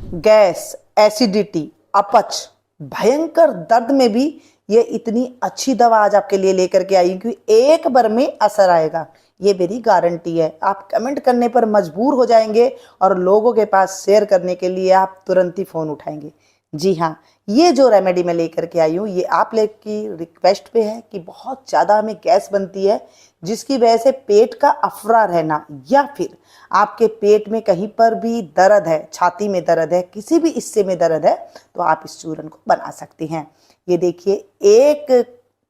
Gas, acidity, अपच, भयंकर दर्द में भी ये इतनी अच्छी दवा आज आपके लिए लेकर के आई कि एक बार में असर आएगा, ये मेरी गारंटी है। आप कमेंट करने पर मजबूर हो जाएंगे और लोगों के पास शेयर करने के लिए आप तुरंत ही फ़ोन उठाएंगे। जी हाँ, ये जो रेमेडी मैं लेकर के आई हूँ, ये आप लोग की रिक्वेस्ट पे है कि बहुत ज़्यादा हमें गैस बनती है, जिसकी वजह से पेट का अफरा रहना या फिर आपके पेट में कहीं पर भी दर्द है, छाती में दर्द है, किसी भी हिस्से में दर्द है, तो आप इस चूरन को बना सकते हैं। ये देखिए, 1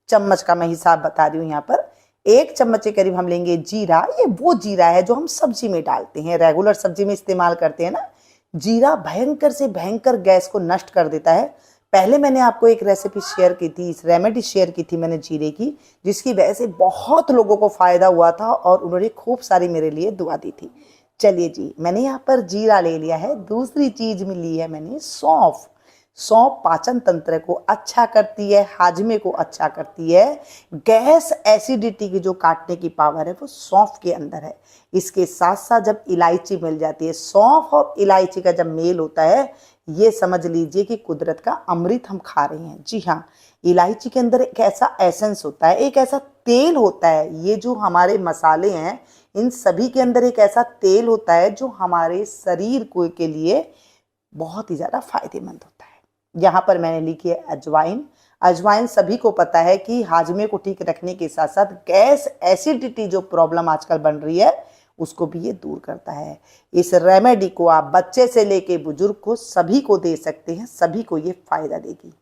चम्मच का मैं हिसाब बता रही हूँ यहाँ पर। 1 चम्मच के करीब हम लेंगे जीरा। ये वो जीरा है जो हम सब्जी में डालते हैं, रेगुलर सब्जी में इस्तेमाल करते हैं ना। जीरा भयंकर से भयंकर गैस को नष्ट कर देता है। पहले मैंने आपको एक रेसिपी शेयर की थी, इस रेमेडी शेयर की थी मैंने जीरे की, जिसकी वजह से बहुत लोगों को फ़ायदा हुआ था और उन्होंने खूब सारी मेरे लिए दुआ दी थी। चलिए जी, मैंने यहाँ पर जीरा ले लिया है। दूसरी चीज़ में ली है मैंने सौंफ। सौंफ पाचन तंत्र को अच्छा करती है, हाजमे को अच्छा करती है। गैस एसिडिटी की जो काटने की पावर है वो सौंफ के अंदर है। इसके साथ साथ जब इलायची मिल जाती है, सौंफ और इलायची का जब मेल होता है, ये समझ लीजिए कि कुदरत का अमृत हम खा रहे हैं। जी हाँ, इलायची के अंदर एक ऐसा एसेंस होता है, एक ऐसा तेल होता है। ये जो हमारे मसाले हैं, इन सभी के अंदर एक ऐसा तेल होता है जो हमारे शरीर को के लिए बहुत ही ज़्यादा फायदेमंद होता है। यहाँ पर मैंने लिखी है अजवाइन। अजवाइन सभी को पता है कि हाजमे को ठीक रखने के साथ साथ गैस एसिडिटी जो प्रॉब्लम आजकल बन रही है, उसको भी ये दूर करता है। इस रेमेडी को आप बच्चे से लेके बुजुर्ग को सभी को दे सकते हैं, सभी को ये फायदा देगी।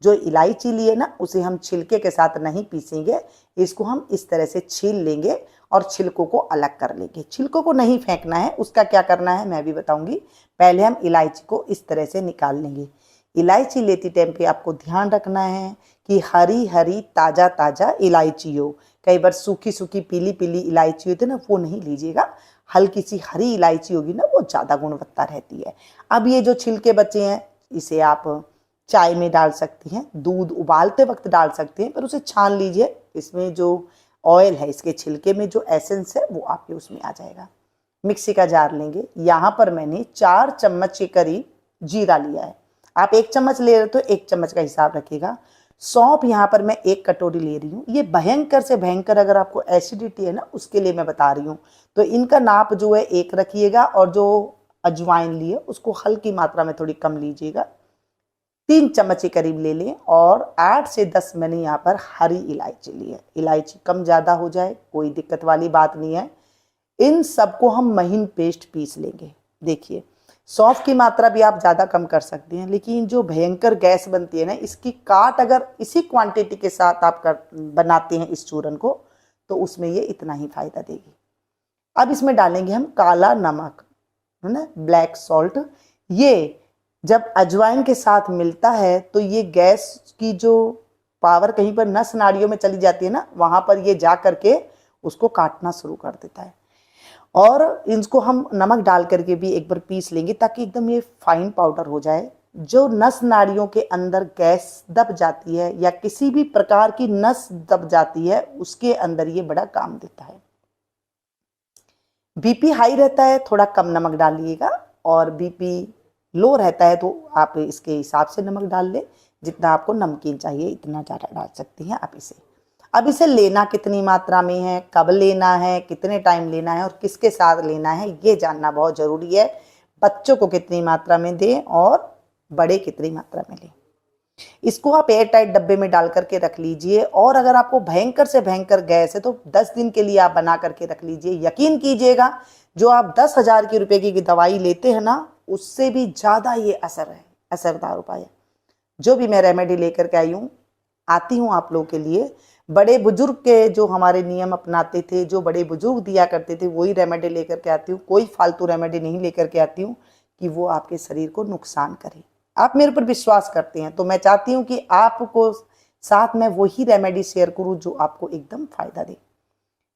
जो इलायची लिए ना, उसे हम छिलके के साथ नहीं पीसेंगे, इसको हम इस तरह से छील लेंगे और छिलकों को अलग कर लेंगे। छिलकों को नहीं फेंकना है, उसका क्या करना है मैं भी बताऊंगी। पहले हम इलायची को इस तरह से निकाल लेंगे। इलायची लेती टाइम पे आपको ध्यान रखना है कि हरी हरी ताज़ा ताज़ा इलायची हो। कई बार सूखी सूखी पीली पीली इलायची होती है ना, वो नहीं लीजिएगा। हल्की सी हरी इलायची होगी ना, वो ज़्यादा गुणवत्ता रहती है। अब ये जो छिलके बचे हैं, इसे आप चाय में डाल सकती हैं, दूध उबालते वक्त डाल सकते हैं, पर उसे छान लीजिए। इसमें जो ऑयल है, इसके छिलके में जो एसेंस है, वो आपके उसमें आ जाएगा। मिक्सी का जार लेंगे। यहाँ पर मैंने 4 चम्मच के करीब जीरा लिया है। आप 1 चम्मच ले रहे तो 1 चम्मच का हिसाब रखिएगा। सौंफ यहाँ पर मैं 1 कटोरी ले रही हूँ। ये भयंकर से भयंकर अगर आपको एसिडिटी है ना, उसके लिए मैं बता रही हूँ, तो इनका नाप जो है 1 रखिएगा और जो अजवाइन लिए उसको हल्की मात्रा में थोड़ी कम लीजिएगा। 3 चम्मच के करीब ले लें और 8 से 10 मैंने यहाँ पर हरी इलायची ली है। इलायची कम ज़्यादा हो जाए कोई दिक्कत वाली बात नहीं है। इन सबको हम महीन पेस्ट पीस लेंगे। देखिए, सौंफ की मात्रा भी आप ज़्यादा कम कर सकते हैं, लेकिन जो भयंकर गैस बनती है ना, इसकी काट अगर इसी क्वांटिटी के साथ आप बनाते हैं इस चूरन को, तो उसमें ये इतना ही फायदा देगी। अब इसमें डालेंगे हम काला नमक, है ना, ब्लैक सॉल्ट। ये जब अजवाइन के साथ मिलता है तो ये गैस की जो पावर कहीं पर नस नाड़ियों में चली जाती है ना, वहाँ पर ये जा करके उसको काटना शुरू कर देता है। और इनको हम नमक डाल करके भी एक बार पीस लेंगे ताकि एकदम ये फाइन पाउडर हो जाए। जो नस नाड़ियों के अंदर गैस दब जाती है या किसी भी प्रकार की नस दब जाती है, उसके अंदर ये बड़ा काम देता है। बीपी हाई रहता है, थोड़ा कम नमक डालिएगा, और बीपी लो रहता है तो आप इसके हिसाब से नमक डाल लें। जितना आपको नमकीन चाहिए इतना ज़्यादा डाल सकती हैं आप इसे। अब इसे लेना कितनी मात्रा में है, कब लेना है, कितने टाइम लेना है और किसके साथ लेना है, ये जानना बहुत ज़रूरी है। बच्चों को कितनी मात्रा में दें और बड़े कितनी मात्रा में लें। इसको आप एयर टाइट डब्बे में डाल करके रख लीजिए। और अगर आपको भयंकर से भयंकर गैस है तो 10 दिन के लिए आप बना करके रख लीजिए। यकीन कीजिएगा, जो आप 10,000 के रुपए की दवाई लेते हैं ना, उससे भी ज़्यादा ये असरदार उपाय है। जो भी मैं रेमेडी लेकर के आई हूँ, आती हूँ आप लोगों के लिए। बड़े बुजुर्ग के जो हमारे नियम अपनाते थे, जो बड़े बुजुर्ग दिया करते थे, वही रेमेडी लेकर के आती हूँ। कोई फालतू रेमेडी नहीं लेकर के आती हूँ कि वो आपके शरीर को नुकसान करे। आप मेरे पर विश्वास करते हैं तो मैं चाहती हूँ कि आपको साथ में वही रेमेडी शेयर करूँ जो आपको एकदम फायदा दे।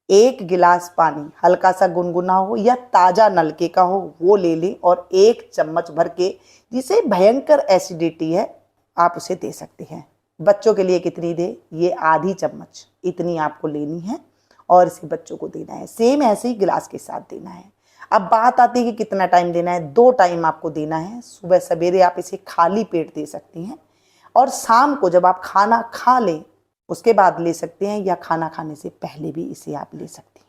1 गिलास पानी हल्का सा गुनगुना हो या ताज़ा नलके का हो, वो ले लें और 1 चम्मच भर के, जिसे भयंकर एसिडिटी है, आप उसे दे सकते हैं। बच्चों के लिए कितनी दे, ये आधी चम्मच इतनी आपको लेनी है और इसे बच्चों को देना है। सेम ऐसे ही गिलास के साथ देना है। अब बात आती है कि कितना टाइम देना है। 2 टाइम आपको देना है। सुबह सवेरे आप इसे खाली पेट दे सकती हैं और शाम को जब आप खाना खा लें उसके बाद ले सकते हैं, या खाना खाने से पहले भी इसे आप ले सकती हैं।